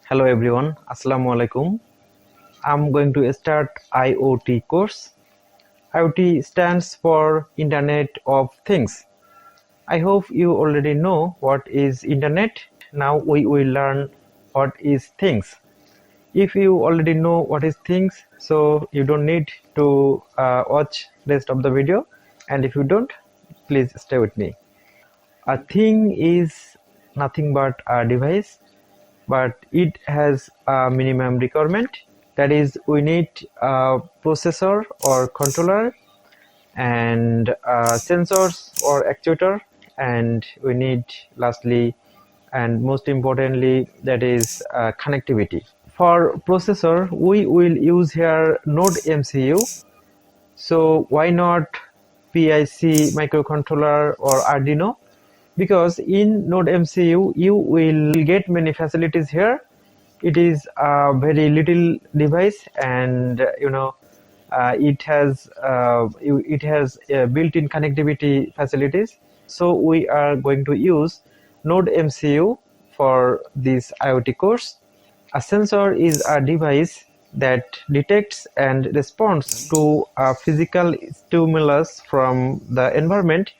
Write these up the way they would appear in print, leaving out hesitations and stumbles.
Hello everyone, Assalamu alaikum. I'm going to start IoT course. IoT stands for Internet of Things. I hope you already know what is Internet. Now we will learn what is things. If you already know what is things, so you don't need to watch rest of the video. And if you don't, please stay with me. A thing is nothing but a device, but it has a minimum requirement. That is, we need a processor or controller and sensors or actuator, and we need lastly and most importantly, that is connectivity. For processor, we will use here Node MCU. So why not PIC microcontroller or Arduino? Because in Node MCU you will get many facilities here. It is a very little device, and it has built-in connectivity facilities. So we are going to use Node MCU for this IoT course. A sensor is a device that detects and responds to a physical stimulus from the environment,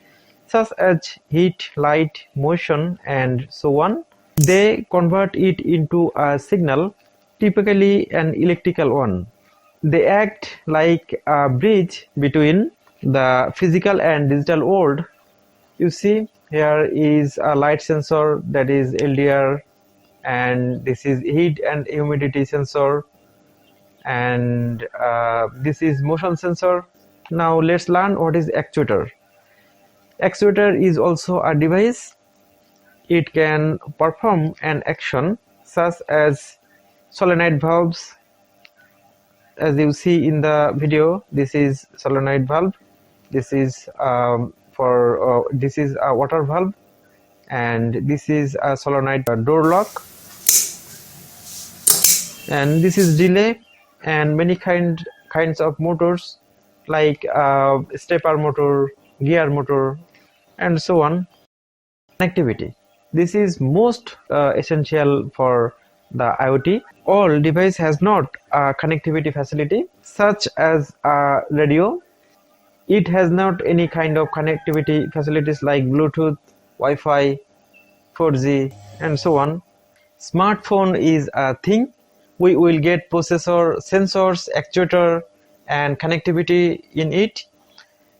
such as heat, light, motion, and so on. They convert it into a signal, typically an electrical one. They act like a bridge between the physical and digital world. You see, here is a light sensor, that is LDR, and this is heat and humidity sensor, and this is motion sensor. Now let's learn what is actuator. Actuator is also a device. It can perform an action such as solenoid valves. As you see in the video, this is solenoid valve. This is this is a water valve, and this is a solenoid door lock, and this is relay, and many kinds of motors like stepper motor, gear motor, and so on. Connectivity. This is most essential for the IoT. All device has not a connectivity facility such as a radio. It has not any kind of connectivity facilities like Bluetooth, Wi-Fi, 4G, and so on. Smartphone is a thing. We will get processor, sensors, actuator, and connectivity in it.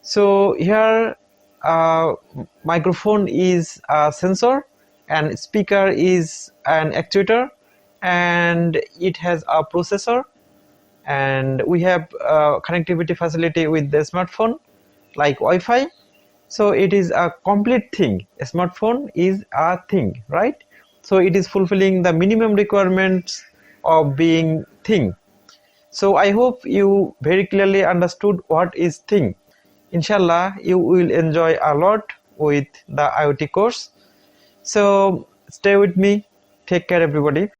So here microphone is a sensor, and speaker is an actuator, and it has a processor, and we have connectivity facility with the smartphone like Wi-Fi. So it is a complete thing. A smartphone is a thing, right? So it is fulfilling the minimum requirements of being thing. So I hope you very clearly understood what is thing. Inshallah, you will enjoy a lot with the IoT course. So stay with me. Take care, everybody.